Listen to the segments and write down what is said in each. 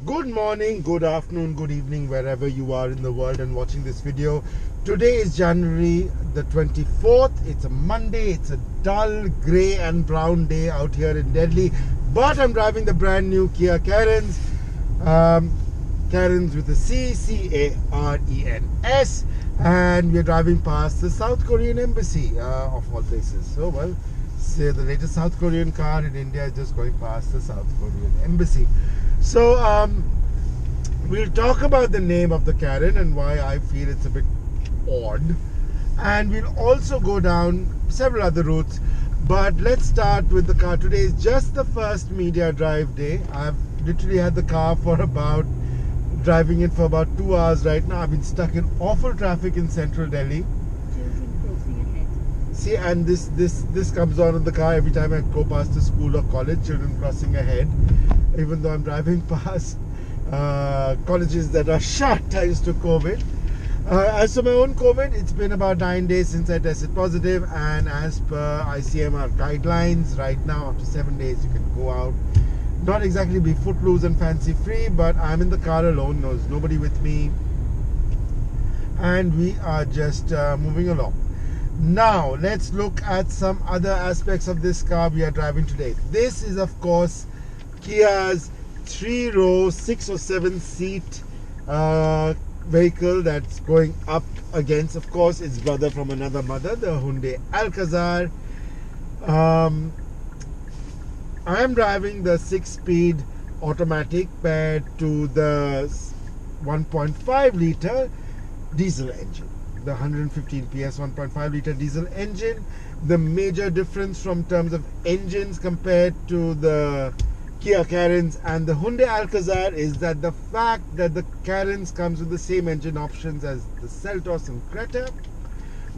Good morning, good afternoon, good evening, wherever you are in the world and watching this video. Today is January the 24th. It's a Monday. It's a dull grey and brown day out here in Delhi. But I'm driving the brand new Kia Carens. Carens with a C, C-A-R-E-N-S. And we're driving past the South Korean embassy of all places. So, well, say the latest South Korean car in India is just going past the South Korean embassy. So we'll talk about the name of the Karen and why I feel it's a bit odd, and we'll also go down several other routes. But let's start with the car. Today is just the first media drive day. I've literally had the car for driving it for about 2 hours right now. I've been stuck in awful traffic in central Delhi. Children crossing ahead. See, and this comes on in the car every time I go past a school or college. Children crossing ahead, even though I'm driving past colleges that are shut thanks to COVID. As for my own COVID, it's been about 9 days since I tested positive, and as per ICMR guidelines, right now after 7 days you can go out. Not exactly be footloose and fancy free, but I'm in the car alone. There's nobody with me, and we are just moving along. Now let's look at some other aspects of this car we are driving today. This is of course Kia's 3-row 6 or 7 seat vehicle that's going up against, of course, its brother from another mother, the Hyundai Alcazar. I am driving the 6-speed automatic paired to the 1.5 litre diesel engine, the 115 PS 1.5 litre diesel engine. The major difference from terms of engines compared to the Kia Carens and the Hyundai Alcazar is that the fact that the Carens comes with the same engine options as the Seltos and Creta,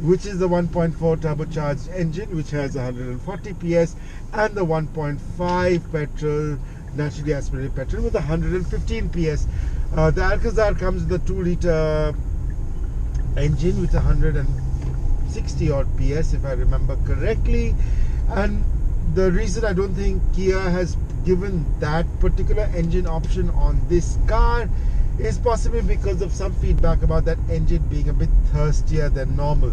which is the 1.4 turbocharged engine which has 140 PS, and the 1.5 petrol, naturally aspirated petrol, with 115 PS. The Alcazar comes with a 2 litre engine with 160 odd PS, if I remember correctly. And the reason I don't think Kia has given that particular engine option on this car is possibly because of some feedback about that engine being a bit thirstier than normal.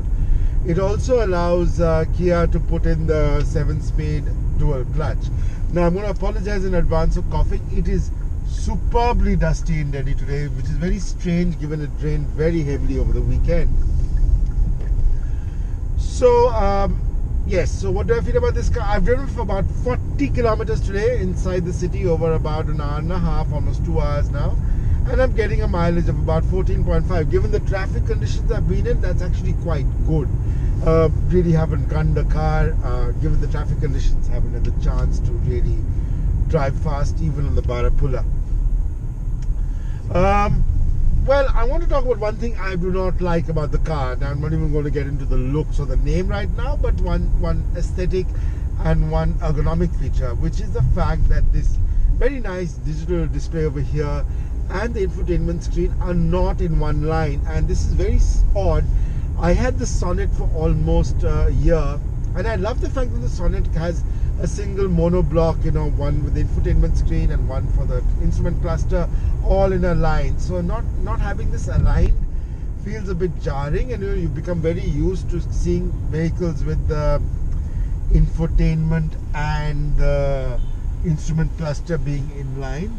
It also allows Kia to put in the 7-speed dual clutch. Now I'm going to apologize in advance for coughing. It is superbly dusty in Delhi today, which is very strange given it rained very heavily over the weekend. So yes, so what do I feel about this car? I've driven for about 40 kilometers today inside the city over about an hour and a half, almost 2 hours now, and I'm getting a mileage of about 14.5. Given the traffic conditions I've been in, that's actually quite good. Really haven't gunned the car, given the traffic conditions, haven't had the chance to really drive fast even on the Barapulla. Well, I want to talk about one thing I do not like about the car. Now, I'm not even going to get into the looks or the name right now, but one aesthetic and one ergonomic feature, which is the fact that this very nice digital display over here and the infotainment screen are not in one line, and this is very odd. I had the Sonnet for almost a year, and I love the fact that the Sonnet has a single mono block, one with the infotainment screen and one for the instrument cluster, all in a line. So not having this aligned feels a bit jarring, and you become very used to seeing vehicles with the infotainment and the instrument cluster being in line.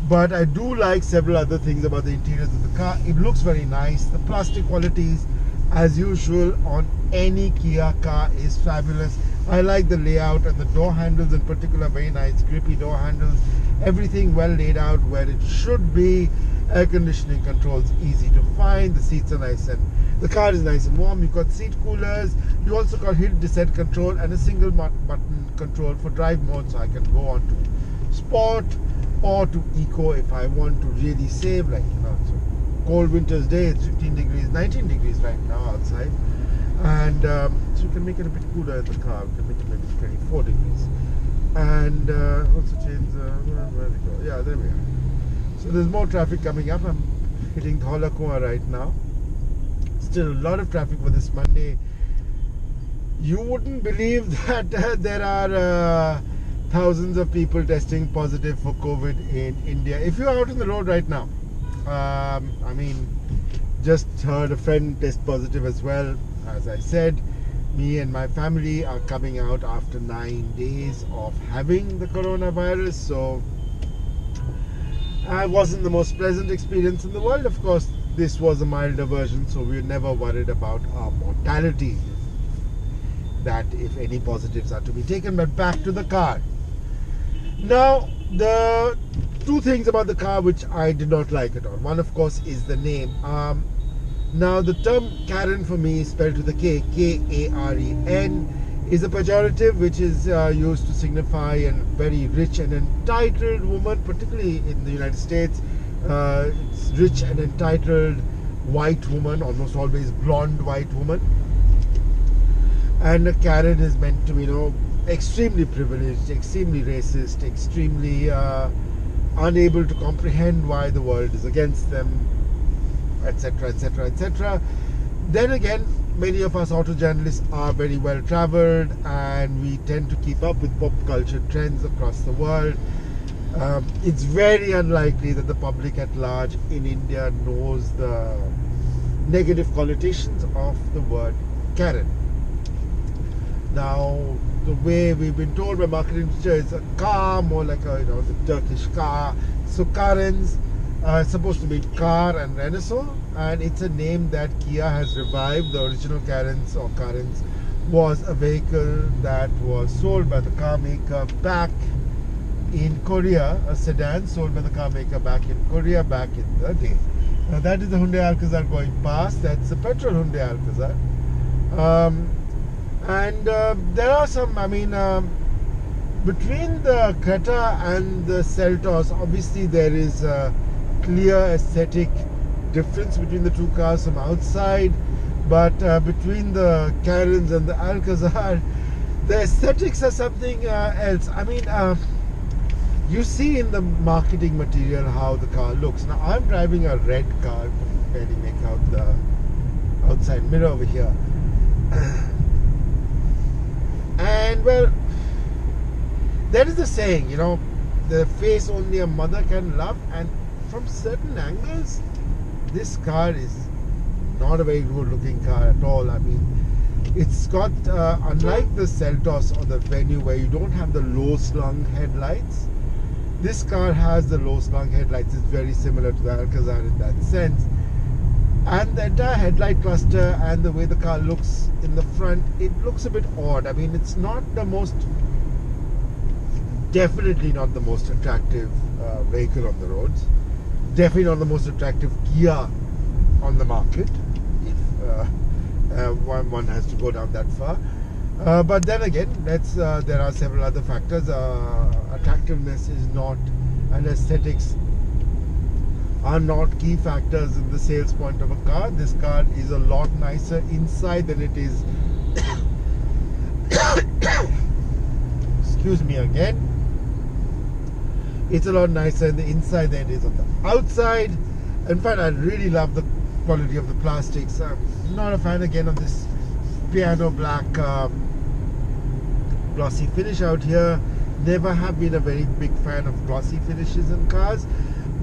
But I do like several other things about the interiors of the car. It looks very nice. The plastic qualities, as usual on any Kia car, is fabulous. I like the layout, and the door handles in particular, very nice grippy door handles. Everything well laid out where it should be. Air conditioning controls easy to find. The seats are nice, and the car is nice and warm. You've got seat coolers. You also got hill descent control and a single button control for drive mode, so I can go on to sport or to eco if I want to really save, so cold winter's day, it's 15 degrees, 19 degrees right now outside, and so you can make it a bit cooler in the car. You can make it maybe 24 degrees, and also change where we go. Yeah, there we are. So there's more traffic coming up. I'm hitting Dhaula Kuan right now. Still a lot of traffic for this Monday. You wouldn't believe that there are thousands of people testing positive for COVID in India. If you're out on the road right now, just heard a friend test positive as well. As I said, me and my family are coming out after 9 days of having the coronavirus, so it wasn't the most pleasant experience in the world. Of course, this was a milder version, so we were never worried about our mortality, that if any positives are to be taken. But back to the car. Now, the two things about the car which I did not like at all. One, of course, is the name. Now, the term Karen for me, spelled with a K, Karen, is a pejorative which is used to signify a very rich and entitled woman, particularly in the United States. It's rich and entitled white woman, almost always blonde white woman. And a Karen is meant to be, extremely privileged, extremely racist, extremely unable to comprehend why the world is against them, etc., etc., etc. Then again, many of us auto journalists are very well traveled, and we tend to keep up with pop culture trends across the world. It's very unlikely that the public at large in India knows the negative connotations of the word Karen. Now, the way we've been told by marketing teacher is a car, more like the Turkish car. So Karens supposed to be car and Renaissance, and it's a name that Kia has revived. The original Karens or Karens was a vehicle that was sold by the car maker back in Korea, a sedan sold by the car maker back in Korea back in the day. Now that is the Hyundai Alcazar going past. That's the petrol Hyundai Alcazar. There are some, between the Creta and the Seltos, obviously there is a clear aesthetic difference between the two cars from outside, but between the Karens and the Alcazar, the aesthetics are something else. You see in the marketing material how the car looks. Now I'm driving a red car, you can barely make out the outside mirror over here. And well, that is the saying, the face only a mother can love, and from certain angles, this car is not a very good looking car at all. It's got, unlike the Seltos or the Venue where you don't have the low slung headlights, this car has the low slung headlights. It's very similar to the Alcazar in that sense. And the entire headlight cluster and the way the car looks in the front, it looks a bit odd. It's not the most, definitely not the most attractive vehicle on the roads. Definitely not the most attractive Kia on the market, if one has to go down that far. But then again, there are several other factors. Attractiveness is not, and aesthetics are not key factors in the sales point of a car. This car is a lot nicer inside than it is excuse me again. It's a lot nicer in the inside than it is on the outside. In fact, I really love the quality of the plastics. I'm not a fan again of this piano black glossy finish out here. Never have been a very big fan of glossy finishes in cars,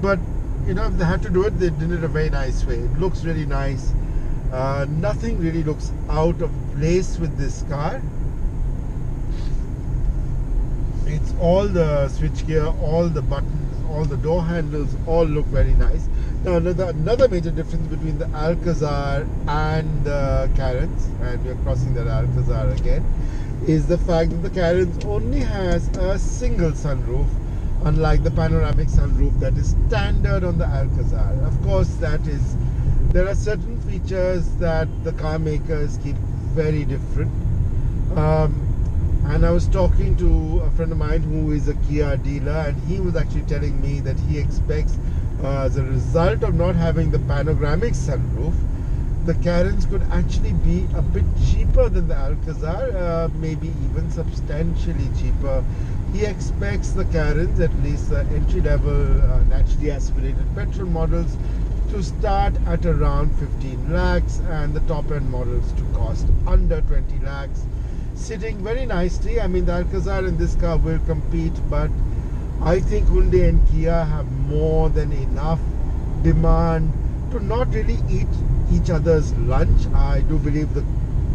but if they had to do it, they did it a very nice way. It looks really nice. Nothing really looks out of place with this car. It's all the switchgear, all the buttons, all the door handles, all look very nice. Now another major difference between the Alcazar and the Karens, and we're crossing that Alcazar again, is the fact that the Karens only has a single sunroof, unlike the panoramic sunroof that is standard on the Alcazar. Of course, there are certain features that the car makers keep very different. And I was talking to a friend of mine who is a Kia dealer, and he was actually telling me that he expects, as a result of not having the panoramic sunroof, the Karens could actually be a bit cheaper than the Alcazar, maybe even substantially cheaper. He expects the Karens, at least the entry-level naturally aspirated petrol models, to start at around 15 lakhs and the top-end models to cost under 20 lakhs. sitting very nicely. I mean, the Alcazar and this car will compete, but I think Hyundai and Kia have more than enough demand to not really eat each other's lunch. I do believe that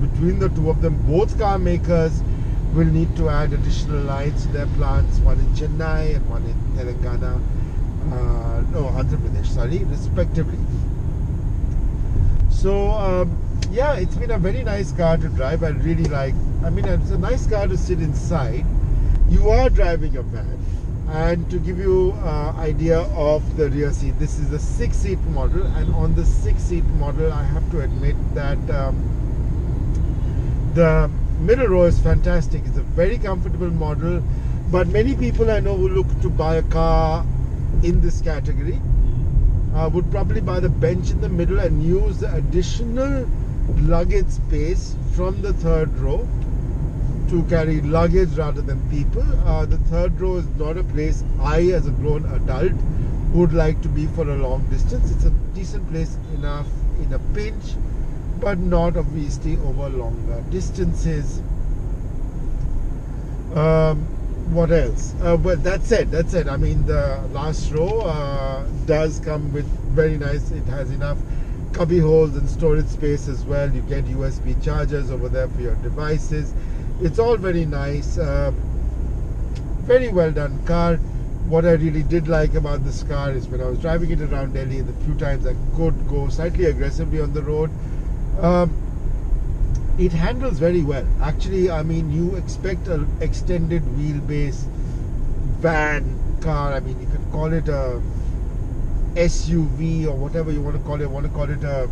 between the two of them, both car makers will need to add additional lines to their plants, one in Chennai and one in Telangana, Andhra Pradesh, sorry, respectively. So, yeah, it's been a very nice car to drive. I really like, I mean, it's a nice car to sit inside. You are driving a van. And to give you idea of the rear seat, this is a 6-seat model, and on the 6-seat model, I have to admit that the middle row is fantastic. It's a very comfortable model, but many people I know who look to buy a car in this category would probably buy the bench in the middle and use the additional luggage space from the third row to carry luggage rather than people. The third row is not a place I, as a grown adult, would like to be for a long distance. It's a decent place enough in a pinch, but not obviously over longer distances. What else? Well, that's it. I mean, the last row does come with very nice, it has enough cubby holes and storage space as well. You get USB chargers over there for your devices. It's all very nice. Very well done car. What I really did like about this car is when I was driving it around Delhi, the few times I could go slightly aggressively on the road, it handles very well. Actually, I mean, you expect an extended wheelbase van car. I mean, you can call it a SUV or whatever you want to call it. Want to call it a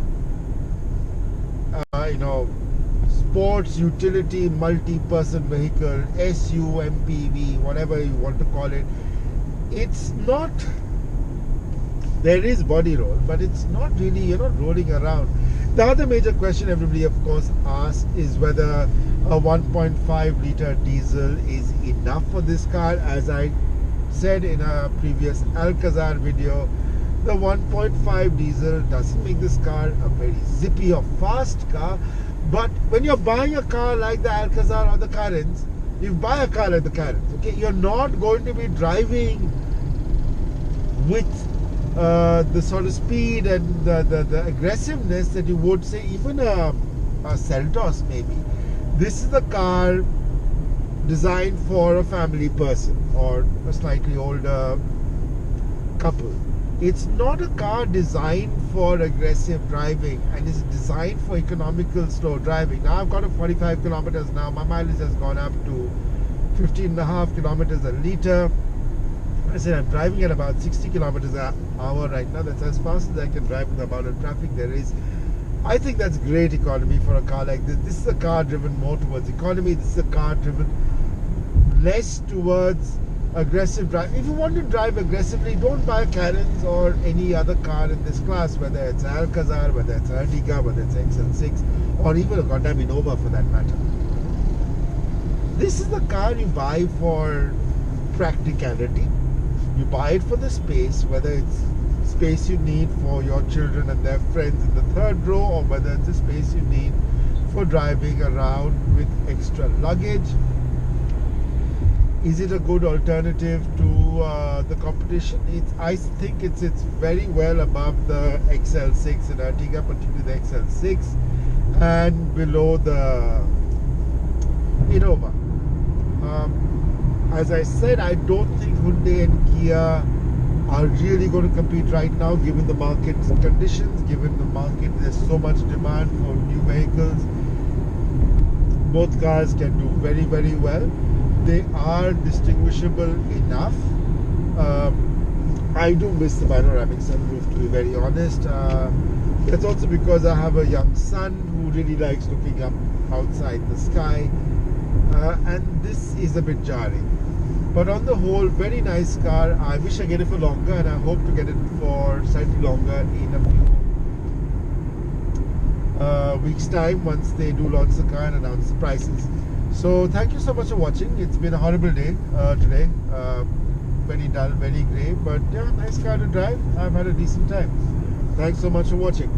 sports utility multi-person vehicle, SUMPV, whatever you want to call it. It's not, there is body roll, but it's not really, you're not rolling around. The other major question everybody of course asks is whether a 1.5 litre diesel is enough for this car. As I said in a previous Alcazar video, the 1.5 diesel doesn't make this car a very zippy or fast car. But when you're buying a car like the Alcazar or the Carens, you buy a car like the Carens, okay? You're not going to be driving with the sort of speed and the aggressiveness that you would say even a Seltos maybe. This is a car designed for a family person or a slightly older couple. It's not a car designed for aggressive driving, and it's designed for economical slow driving. Now I've got a 45 kilometers now. My mileage has gone up to 15.5 kilometers a litre. I said I'm driving at about 60 kilometers an hour right now. That's as fast as I can drive with the amount of traffic there is. I think that's great economy for a car like this. This is a car driven more towards economy. This is a car driven less towards aggressive drive. If you want to drive aggressively, don't buy a Carens or any other car in this class, whether it's Alcazar, whether it's Ertiga, whether it's XL6, or even a goddamn Innova for that matter. This is the car you buy for practicality. You buy it for the space, whether it's space you need for your children and their friends in the third row, or whether it's a space you need for driving around with extra luggage. Is it a good alternative to the competition? I think it's very well above the XL6 in Ertiga, particularly the XL6, and below the Innova. As I said, I don't think Hyundai and Kia are really going to compete right now, given the market conditions, given the market, there's so much demand for new vehicles. Both cars can do very, very well. They are distinguishable enough. I do miss the panoramic sunroof, to be very honest. That's also because I have a young son who really likes looking up outside the sky, and this is a bit jarring. But on the whole, very nice car. I wish I get it for longer, and I hope to get it for slightly longer in a few weeks' time once they do launch the car and announce the prices. So thank you so much for watching. It's been a horrible day today. Very dull, very grey, but yeah, nice car to drive. I've had a decent time. Thanks so much for watching.